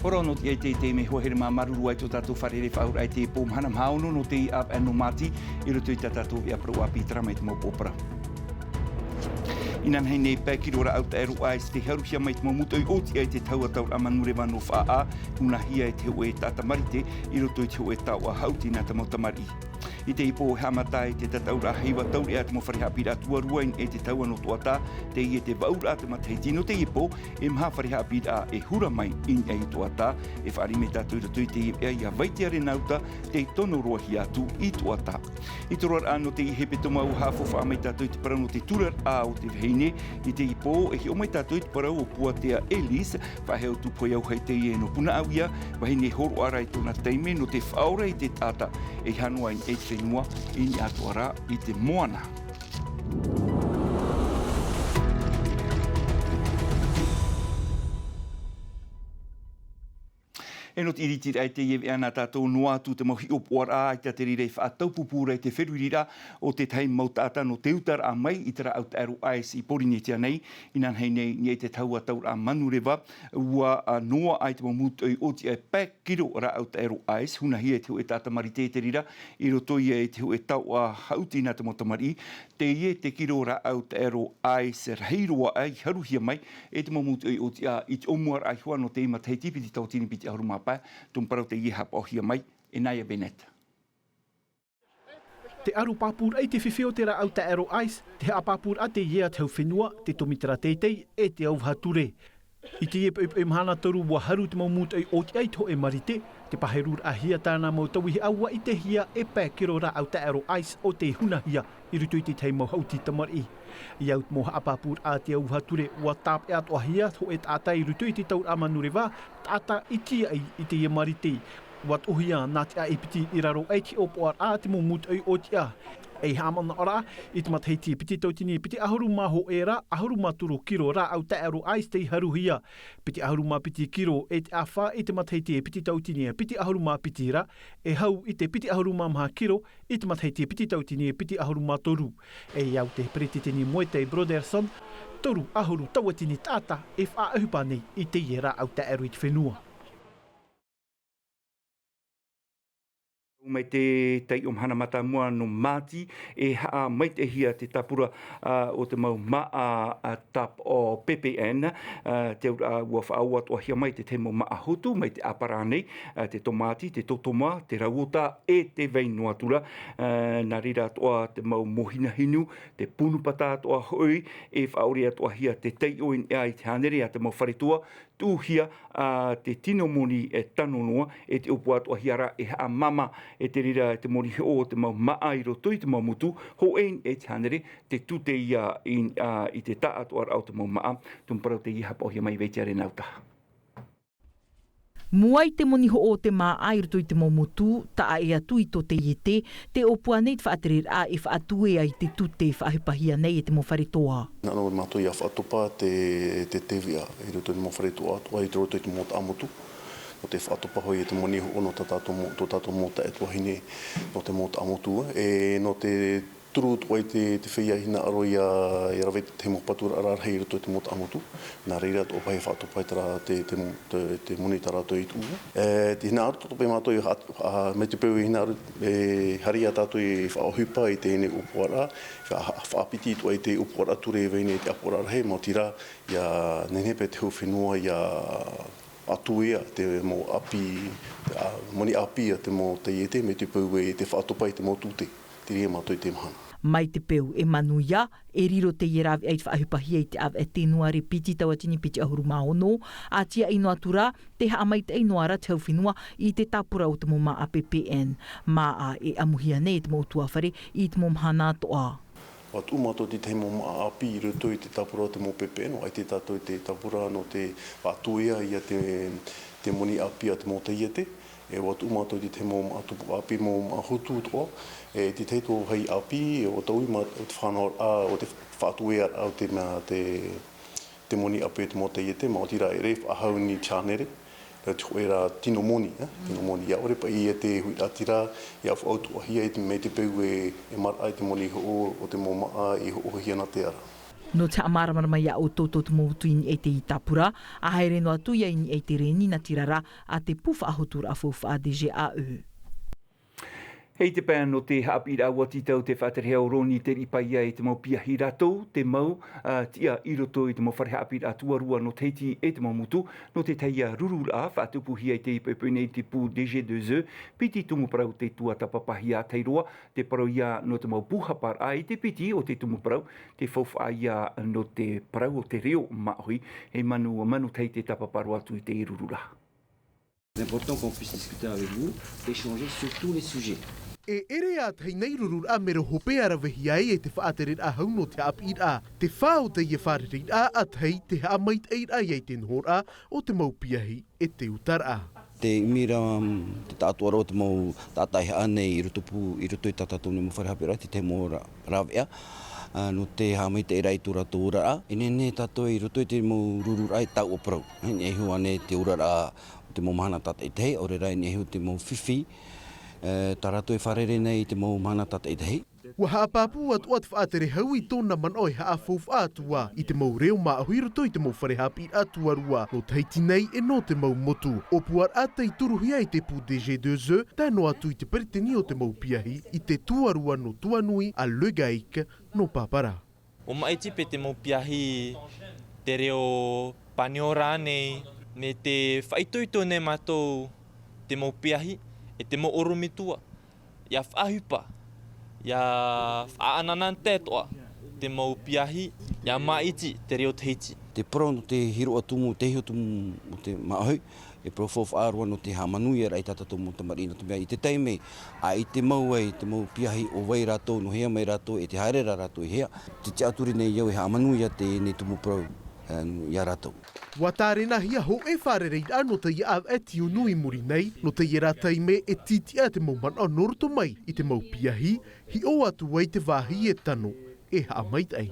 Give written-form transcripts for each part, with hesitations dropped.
Ora no te me hohere mā maruru ai tō tātou wharere whaur ai te pōm hanam haono no te ap anu mati I roto I tātou I apro api trama I te mau pōpara. Inan hei nei pēki rora au te eru ai te haruhia mai te mamuto I oti ai te taua taur amanure no whaa una hia I te hoe tāta marite I roto I te hoe taua hauti nā ta mautamari. I te ipo hamatai te tataura heiwa tauri atu mo wharihapi rā tuaruain e te taua no tuata te I te vaura atu matahiti no te ipo e mha wharihapi rā e hura mai in e tuata e wharime tātou I roto I te ia vaitea renauta te tono rohi atu I tuata. I te roar ano te hepe tomau hawhowha mai tātou te parau no te turar a o te vheine I te ipo e hi o mai tātou te parau o puatea Elis whaheo tupoi au hei te e no puna awia wahine horo arai tōna teime no te whaora I te tata e hanua I e whenua I ni atuara I te moana. E no te iriti ai te iewe ana tātou noa tu te mohi opoara ai te rire whaatau pupura I te wherurira o te taim mautata no te utara a mai I tera au te aru ais I porinetia nei. Inan hei nei ni te taua taura a manurewa ua noa ai te mamutu I oti ai pēk kiro ra au te aru ais. Huna hia te hu e tāta mari te rira I roto ia e te hu e tau a hauti nā te motamari. Te ie te kiro ra au te aru ais reiroa ai haruhia mai e te mamutu I oti a I te omuar ai hua no te ima tei tipiti tau tini piti ahuruma tum parau te iha pohia mai e Naya Bennett. Te aru pāpūra I te whiwhio te ra au te aero ais, te apāpūra te iea te hau whenua, te tomitara teitei e te au hature. I te e mhana toru wa haru te maumuta I oti ai to e marite, te paherur a hia tāna mau tawihi aua I te hia e pē kiro ra au te aero ais o te huna hia I rutu I te teimau hauti tamari. I au moha apapur a te au hature wa tāp e atoa hia to e tātai rutu I te taur amanurewa, tāta I tia I te e marite. Wat ohia nā te a ipiti I raro eiti o poar a te maumuta I otia. Ei hamana ora, I te matahiti piti tautini piti ahuru maho e ra, ahuru maturo kiro ra au te aero ais te haruhia. Piti ahuru ma piti kiro e te awha I te matahiti piti tautini piti ahuru ma piti ra, e hau I te piti ahuru ma maha kiro I te matahiti piti tautini piti ahuru ma toru. E au te peretitini moete Broderson, toru ahuru tawatini tata e wha ahupa nei I te iera au te aero I te whenua. Mai te tei hana mata mua no mati e haa mai te hia te tapura o te mau maa tap o PPN te ua whaau atua hia mai te temo maa hotu mai te aparanei te tomati, te totoma, te rauota e te weinua tura nā rira atua te mau mohina hinu, te punupata atua hoi e whaori atua hia te tei oin e ai te hanere a te mau wharetua tūhia te tino moni e tanonoa e te upu atua hiara e haa mama e te rira te mori o te mau maairo tui te mau mutu ho ein e te hanere te tute ia I te ta atua au te mau maa tumparau te iha pohia mai veitia renauta. Mua I te moni ho o te maa airo tui te maumutu, ta a e atui to te iete, te opua nei te whaaterir a e whaatue ai te tute whaahupahia nei e te mowharetoa. Nano e mātoi a whaatopa te tevia, e roto i te mowharetoa atua, i roto I te mota amutu. No te whaatopa hoi e te moni ho no tō tātou mota e tuahine no te mota amutu. E no te turu toa I te whia hina aro I rawe te mopatura ararhei roto I te mota amutu. Nā reira tō pai whaatopa I tara te moni tara tō I tū. Te hina aro tō pai mātoi me te peu hina aro haria tātou I whaohupa I te ene upuara. Whaapiti toa I te upuara ture veine te apura ararhei mō tira ia nenepe te hu whenua ia atuea te mo api, moni api te mo te iete me te peu e te whaatopa I te mo tūte. Te ria mātoi te mahana. Mai te peu e manuia, e riro te ierawi ai whaahupahia I te av e tenuari piti tawatini piti ahuru maono, a tia ino atura te haa mai te inoara te hauwhinua I te tapura o te mo maa PPN. Maa e amuhia nei te mo tuawhare I te mo mhana toa. Wat umato te teimo maa api I roto I te tapura o te mo PPN, o ai te tātou te tapura no te whaatuea ia te moni api a te mo te iete. E wat umato te teimo api mo hutu toa. E te teito hei api o tau I te whanau o te whaatuea au te moni api te mo te iete, ma o tira e rei ahau ni chanere. Te era tino moni, tino moni. Ia ore pa I te hui atira, ia whaautua hia I te me te peu e mara ai te moni o te mo maa I ho hia na te ara. No te amaramara ia o toto te mautu ini e te i tapura, a haere no atu ia ini e te reni na tirara a te pufa ahotura a fofa a DGAE. Hei te pēn no te haapira ua titau te whaterhea o roni te ripaia e te mau pia hi ratou, te mau tia i roto i te mau whare haapira tuarua no teiti e te mau mutu, no te teia rurura whaatupuhi ai te ipepene i te pū DG2E, piti tumu parau te tua tapapahi a teiroa, te parau ia no te mau puhapar a i te piti o te tumu parau, te whauwha ia no te parau o te reo mahui, he manu tei te tapaparu atu i te i rurura. C'est important qu'on puisse discuter avec vous, échanger sur tous les sujets. E ere a tei nei rurur a mero hope ara wehi ai e te whaaterit a hauno te apir a. Te whao te ie wharerit a tei te haamait eir a iei te nhor a o te maupiahi e te utar a. Te imira te tātua roa te mau tātai anei i roto i tātātou ni mawharehapira te mo rawea. No te haamait eir ai tūra tō ura a. E ne tātou i roto i te mau rurur ai tau o parau. E hua ne te ura a te mau mahana tātai te, ore rai ne hu te mau whiwhi. Tarato e wharere nei te mau mana tata i te hei. Wa haapapu atu atu whaatere hau i tōna manoi haafouf atua i te mau reo maa huiroto i te mau wharehapi atua rua no teiti nei e no te mau motu. O puar ata i turuhi ai te pū DG2E, tēno atu i te periteni o te mau piahi i te tuarua no tuanui a Legaik no Papara. O maiti pe te mau piahi te reo paneora nei, ne te whaitoito nei mātou te mau piahi, e te mo oromitua, ia whaahupa, ia whaananan tētoa, te mau piahi, ia maiti te reo teiti. Te pro no te hiro atumu, te hio tumu o te maahau, e pro fof arua no te hamanui ara i tātou mo te marina te mea. I te teime, a i te mau ai, te mau piahi o wai rātou, no hea mai rātou, e te haerera rātou i hea. Te te aturi nei iau e hamanui a te ne tumu pro. Ia rātou. Wa tārena hia ho e wharerei ano te ia av e tiu nui muri nei, no te ia rātai me e titia te mau mana noroto mai i te mau piahi, hi o atu wai te wāhi e tano, e haamait ai.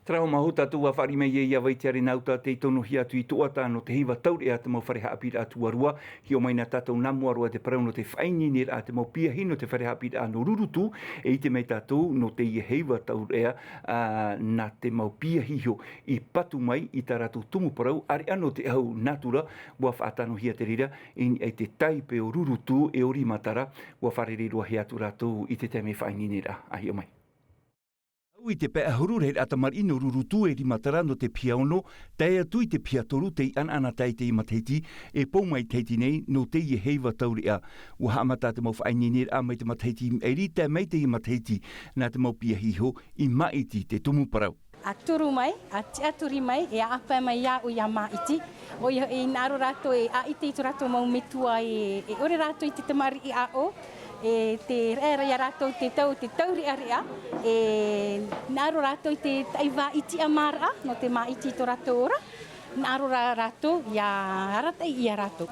Trao mahuta tua whari mei ia waitiare nauta te tonu hi atu i tuata no te hiwa taure a te mau whare haapira atua rua. Hi o maina tātou namua rua te parau no te whainini a te mau piahi no te whare haapira no rurutu. E i te mei tātou no te i heiwa taure na te mau piahi ho i patu mai i tā rātou tumu parau. Are ano te au natura ua whaatano hi a te rira e te taipe o rurutu e ori matara ua whare rua hi atu rātou i te teme whainini a hi o mai. I te pea hurure atamar ino rurutu e rimatara no te piaono, tai atu i te piatoru te anana tai te imateiti, e poumai teiti nei no te i heiwa tauri a. Ua haamata te mau whainini a mai te mateiti, e rita mai te imateiti na te mau piahiho i maiti te tumu parau. A turu mai, a te aturi mai, e a apa mai ia o ia maiti. O ia e naro rato e a ite i tu rato mau metua e ore rato i te tamari i a o. E te rera ia rātou te tauri area, e naro rātou i te taiwa iti amara, no te maiti to rātou ora, naro rātou ia aratai ia rātou.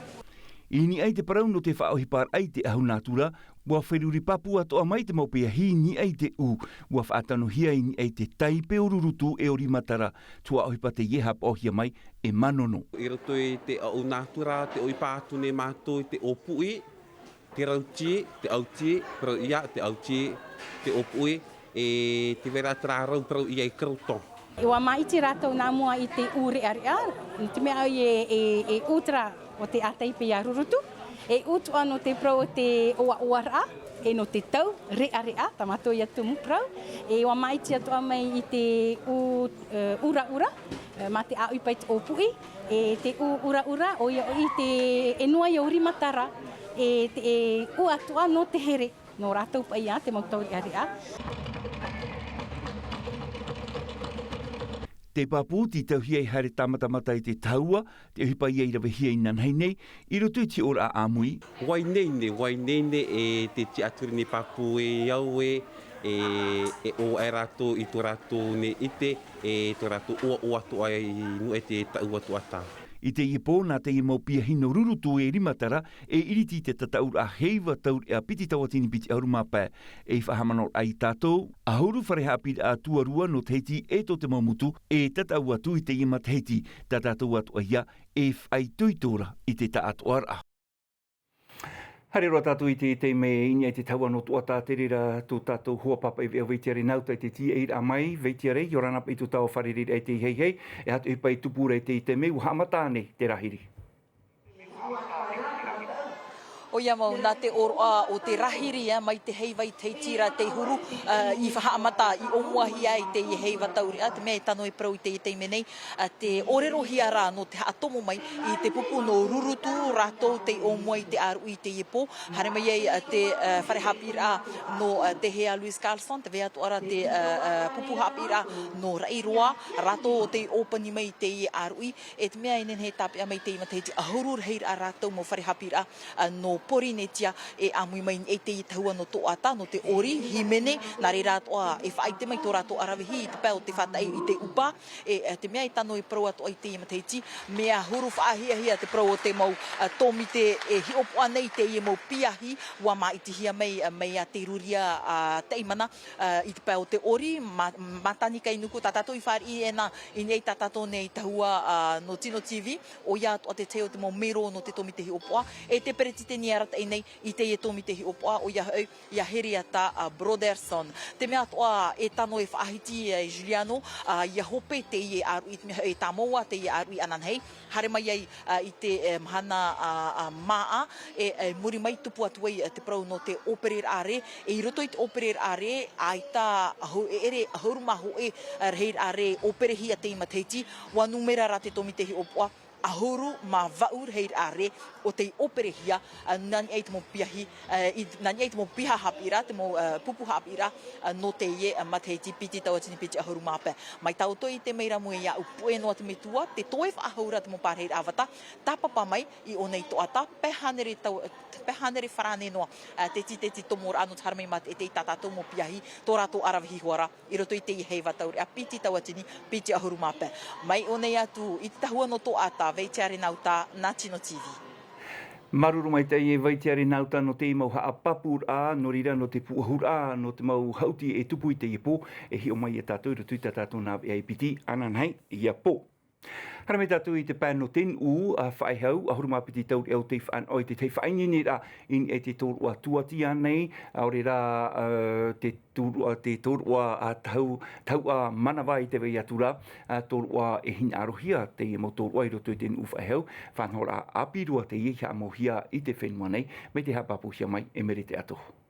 Ini ai te parau no te whaohipar ai te ahu natura, ua wheruri papu atoa mai te maupea hi ni ai te u, ua whaatano hia ini ai te taipe o rurutu e ori matara, tua ohipa te iehap ohia mai e manono. I roto i te au natura, te oipātu ne mātou, te opui, te rauti, te auti, pero ia te auti, te opui, e te vera trarau pero ia i krauton. E wa maiti rātou nā mua i te ure area, te mea au e utra o te ataipe ia rurutu, e utu ano te prau o te oa oara, e no te tau, rea, tamato ia tumu prau, e wa maiti atu amai i te ura, ma te au ipai te opui, e te ura, o i te enua i ori matara, e te atua no te here, no rātou pa ia, te mautauri area. Te papu ti tau hiei hare tamatamata i te taua, te hipa iei rawe hiei nanhei nei, i roto i ti ora a amui. Wai nene e te ti aturi ni papu e iau e o ai rātou i tō rātou ne ite, e tō rātou oa atu ai nu e te tau atu ata. I te ipo nā te i mau piahino rurutu e rimatara e iriti te tataur a heiwa taur e a piti tawatini piti aurumapē e whahamanor ai tātou. A huru whareha piti a tuarua no teiti e to te mamutu e tatau atu i te ima teiti ta tātou atu ia e whai tuitora i te ta atuara. Hare roa tātou i te me inia i te taua no tua tā te rira tō tātou hua papa i vea veitiare nau tai te tia eir a mai veitiare i orana i tō tau wharerira e te hei hei e hatu i pai tupura i te me uha amatane te rahiri. O ia mau nā te oroa o te rahiri mai te heiva i te tira te huru i whahamata i omuahi ai te i heiva tauria te mea tano i prau i te menei te orero hiara no te atomo mai i te pupu no rurutu rato te omua i te aru i te ipo hare mai ai te wharehapira no te hea Luis Carlson te vea tuara te pupu hapira no rairoa rato o te opani mai te i aru i e te mea inen he tapia mai te ima te a hurur heir a rato mo wharehapira no porinetia e amui mai e te i tahua no tō ata, no te ori, himene, nā re rātoa e whaite mai tō rātoa arawihi i te pēo te whatai i te upa, e te mea i tano i prau atoa i te imateiti, mea huru whaahia te prau o te mau tōmi te e hiopoa nei te i mau piahi, wa mā i te hia mai a te ruria te imana i te pēo te ori, matani kai nuku tātato i whāri i ena i nei tātato nei tahua no Tino TV, o ia atoa te teo te mau mero no te tōmi te hiopoa, e te pereti te niarata i nei i te tomi te hiopoa o ia heria ta Broderson. Te mea toa e tano e whaahiti e Juliano, ia hope te i aru i Tamoa, te i aru i Ananhei, hare mai ai i te mahana maa, e muri mai tupu atuai te prau no te operer are, e i roto i te operer are, ai ta ere haurumaho e reir are operehia te imateiti, wa numera ra te tomi te hiopoa, ahuru ma vaur heir are o te operehia nani ai te mo piahi nani ai te mo piha hapira te mo pupu hapira no te ie mateiti piti tawatini piti ahuru mape mai tau toi te meira mo ia upue no te metua te toi ahura te mo parheir avata tapapa mai i o nei toata pehanere wharane noa te ti tomor anu tarmei mat e te tatato mo piahi tō rato arawihi huara i roto i te i heiva tauri a piti tawatini piti ahuru mape mai o nei atu i tahua no toata veitiare nauta na Tino TV. Maruru mai te e veitiare nauta no te mau haa papur a, no rira no te puahur a, no te mau hauti e tupu i te ipo, e hi o mai e tātou rutu i tātou nā e piti ananhei i a po. Hara me tātou i te pēno ten u a whaihau, a huru mapiti tau eo te whaanoi te whainini ra in e te tōrua tuatia nei, a ore ra te tōrua a tau a manawai te wei atura, tōrua e hina arohia te i mo tōrua i roto i ten u whaihau, whanhora apirua te i hea mohia i te whenua nei, me te hapapuhia mai e mere te atoho.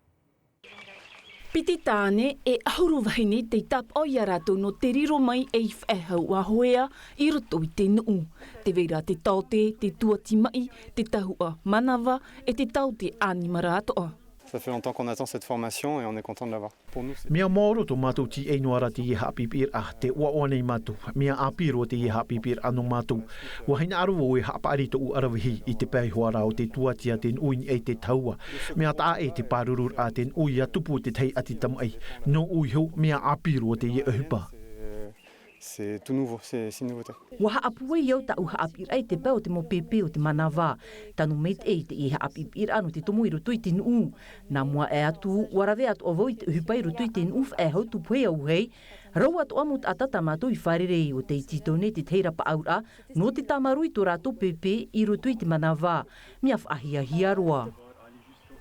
Piti tāne e ahuru wahine te tap o ia rātou no te riro mai e whaehau a hoea i roto i te nuu. Te veira te taute, te tuati mai, te tahua manawa e te taute anima rātoa. Ça fait longtemps qu'on attend cette formation et on est content de l'avoir. Pour nous, Mea mauro to mātou ti e noara te i hapipir a te ua nei mātou. Mea apiro te i hapipir anō mātou. Wa haina aru o e hapaari to u arawihi i te pēi hoara o te tuatia ten ui e te taua. Mea tā e te pārurur a ten ui a tupu te tei ati tamai. No ui hau mea apiro te i uhupa. c'est tout nouveau, c'est une nouveauté. Wa haapu e iau ta uha apira i te pēo te mo pepe o te manawa. Tanu meit e te iha apira anu te tomu i roto i te nuu. Nā mua e atu, warawe atu o vau i te uhupa i roto i te nuu e hau tupu e au hei. Rau atu amut atata mātou i wharerei o te titone te teira pa aura, no te tamarui tō rātou pepe i roto i te manawa. Mia whaahia hiaroa.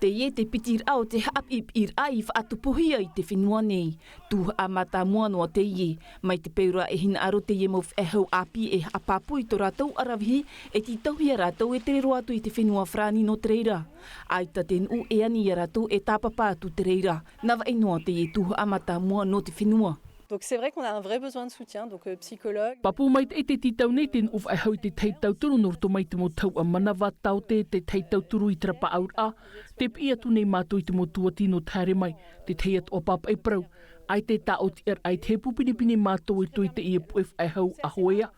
Te ie te pitir au te haapip ir ai whaatupuhia i te whenua nei. Tūha a mata mua noa te ie. Mai te peura e hina aro te ie mau e hau api e apapu i tō rātou arawihi e ti tauhia rātou e te rero atu i te whenua frani no te reira. Aita ten u e ani i rātou e tāpapa atu te reira. Nawa e noa te ie tūha a mata mua no te whenua. Donc c'est vrai qu'on a un vrai besoin de soutien, donc psychologue. Papu mai e te titau nei ten uf ai hau te teitau turu nor to mai te mo tau a manawa tau te teitau turu i trapa aura. Te pia tu nei mātou i te mo tuatino tāre mai, te teiat o papa e prau. Ai te tā o te ai te pupinipini mātou i tui te ia puef ai hau a hoea.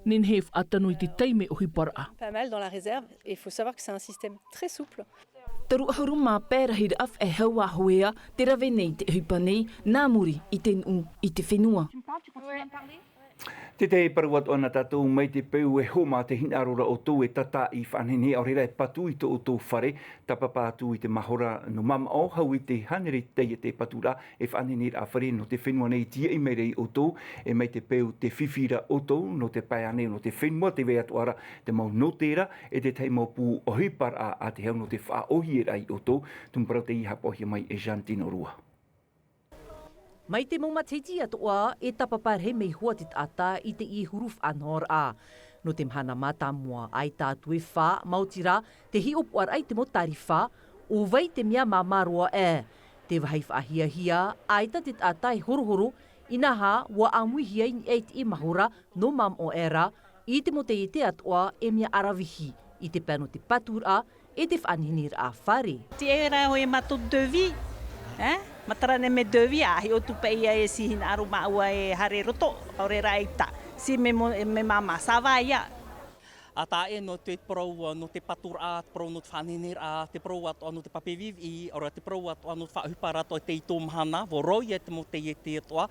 Nen hef atanu i te teime o hipara. Pas mal dans la réserve, et il faut savoir que c'est un système très souple. Taru ahuru mā pērahira af e hau a hoea, te rawe nei te hupa nei, nā muri i ten u i te whenua. Te te paruat ona tātou mai te peu e homa te hinarora o tō e tata I whanene au rera e patu I tō o tō whare, tapapātu I te mahora no mama o hau I te hanere tei te patura e whanene a whare no te whenua nei tia I meirei o tō e mai te peu te whiwhira o tō no te paiane no te whenua te wea tuara te mau no tera e te tei mau pū o hipara a te hau no te wha ohi e rai o tō, tumparau te iha pohia mai e Jantino Rua. Mai te maumatiti atoa e tapaparehe mei hua te tata I te I huruf anor a. No te mhana mata mua ai tātu e wha, mautira, te hi opuar ai te motari wha, o vai te mea mamarua e. Te wahai whaahia hia, ai ta te tata e horohoro, inaha wa amuihia I e te I mahora no mam o era, I te mote I te atoa e mea arawihi, I te pano te patura, e te whanhinir a whare. Te era ho e mato devi, matarane me devi a hi o tupe ia e si hina aru maua e hare roto, aure raita, si me mama sawa ia. A tā e no te prou no te patura, te prou no te whanenir a, te prou atoa no te papevivi, ora te prou atoa no te whaahupara atoa te ito mhana, vo roi e te mo te e te atoa.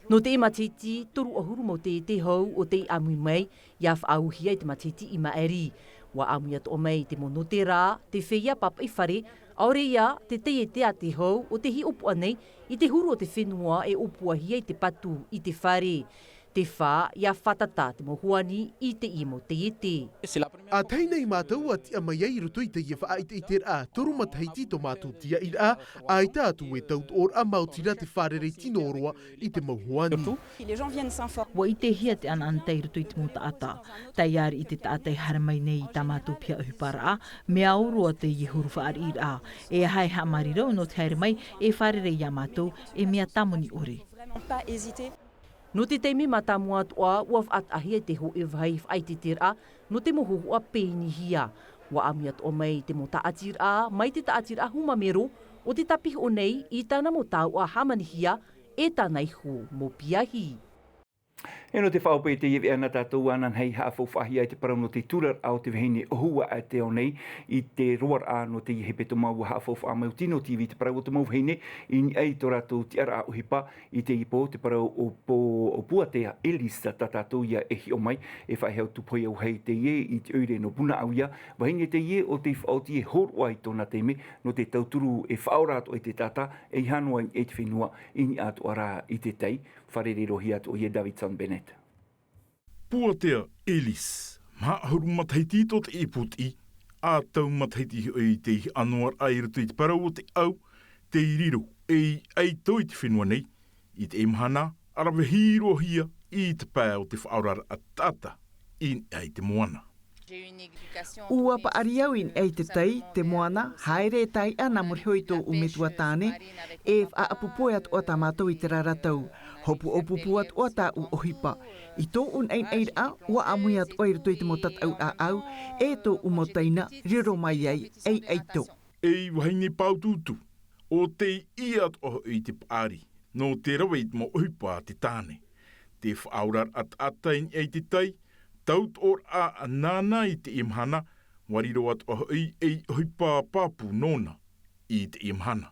No te matiti, toru ahuru mo te hou o te amui mai, ia whaauhia I te matiti I maeri. Wa amui atoa mai te mono te rā, te whia papa I whare, aure ia te te a te hou o te hi opua nei I te huru o te whenua e opua hia I te patu I te whare. Te wha ia whatata te mohuani I te imo te ete. A teinei mātou a tia mai ai ruto I te ia wha I te rā, toru mataiti to mātou tia I rā, ai tātu e taut or a mautira te wharere tino oroa I te mohuani. Wa I te hia te anantei ruto I te mo taata, tai ari I te taata I haramai nei I tā mātou pia uhupara, mea urua te I huru whaari I rā, e hai hamari rau no te haramai e wharere ia mātou e mea tamoni ore. No te teimi matamua atoa, ua whaatahia te ho e vai whai te tira, no te moho hua peini hia. Wa ami atoa mai te mo taatira, mai te taatira humamero, o te tapihi o nei I tāna mo tau a hamanihia, e tānai ho mo piahi. E no te whaupe te iewe ana tātou anan hei hawhawhahi ai te parau no te turar au te wehine ohua a te o nei I te roar a no te hepeto mau hawhawha a mau tino TV te parau o te mau wehine I ni ei tō rātou te ara a uhipa I te ipo te parau o puatea Elisa ta tātou ia ehi o mai e whaheo tupoi au hei te ie I te oire no puna au ia wahine te ie o te whaoti e horua I tōna teme no te tauturu e whaorato I te tata e hanua I te whenua I ni atu ara I te tei wharere rohi atu o ie Davidson Bennett. Puatea Elis, maahuru mataiti to te iputi, a tau mataiti I te anuar ai rutu I te parau o te au, te iriro e ai toi te whenua nei, I te imhana, arawe hiro hia I te pā o te whaurara a tata, in ai te moana. Ua paari au in ei te tei, te moana, haere tai ana moriho I tō umetua tāne, e whaapupoe atu o tā mātou I te raratau, hopu opupu atu o tā u ohipa. I tō un ein eira, ua amui atu o I ruto I te motat au a au, e tō umotaina, riro mai ai, ei eito. Ei wahine paututu, o te I atu o I te paari, no te raweit mo ohipa te tāne. Te whaurar at atain ei te tei, taut or a nana I te imhana, wariro at o ei ohipa papu nona I te imhana.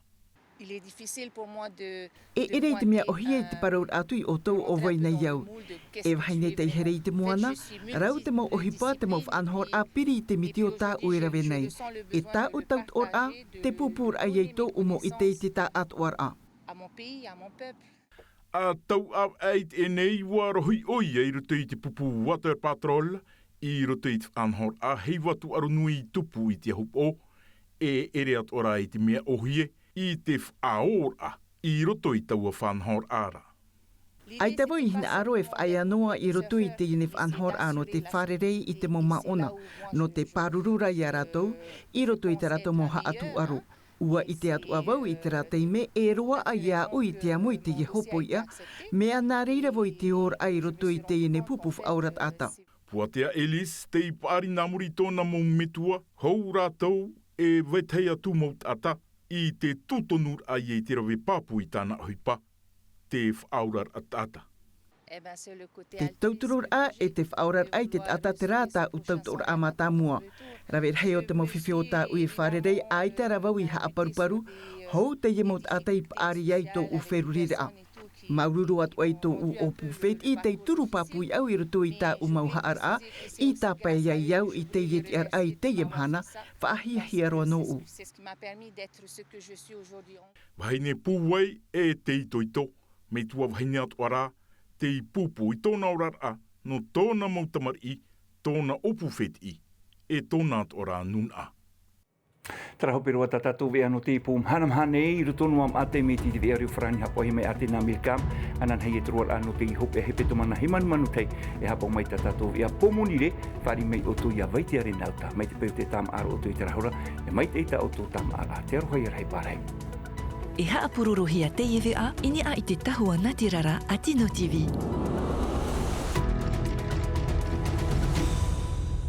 E ere te mea ohia I te paraur atui o tau o waina iau. E wahaine te here I te moana, rau te mau ohipa te mau whanhor a piri I te miti o tā uera wenei. E tā o taut or a, te pupur a ieito umo I te tā at or a. A tau au eit e nei wa rohi oi e ruto I te pupu water patrol, I ruto I te whanhor a hei watu aru nui tupu I te hup o, e ere at ora I te mea ohie, I te whaora I roto I taua whanhor ara. Ai te voi hina aro e whai anoa I roto I te ine whanhor ano te wharerei I te mo maona, no te parurura I a ratou, I roto I te rato mo haatu aro. Ua I te atu avau I te rateime e roa a ia ui te amu I te Jehopo ia, mea nā reira voi te or ai roto I te ine pupu whaurat ata. Puatea Elis, te ipari namuri tōna mō metua, hou rātou e wetei atu maut ata, I te tutonur ai e te rawe papu I tāna ohipa, te whaurar atata. Te tauturur a e te whaurar ai te ata te rāta u tautur a mātamua. Rawe hei o te mawhiwhi o tā ui wharerei ai te rawau I haaparuparu, hou te iemaut ata I paari ai tō u wherurire a. Maururu atu ai tō u opu whet I te turu papui au I roto I tā umau haara I tā pai iau I te ieti ar ai te imhana whaahia roa no u. Wahine pūwai e te itoito, me tua wahine atu ara, te I pūpū I tōna orara, no tōna mautamari, tōna opu wheti, e tōna atu ora nuna. Tara hopi roa tātou vea no te pūm hanam hane I rutonu am ate me ti vea riu whrani hapo he me ate nā milkam, anan hei e trual ano te I hope he peto mana he manu tei, e hapo mai tātou vea pomonire, whari mei o tui a vaiti are nauta, mai te peu te tam aro o tui te rahora, e mai te eita o tō tam ara, te arohai ar hei pārhei. E haapururu hia te iwi a, ini a I te tahua Natirara a Tino TV.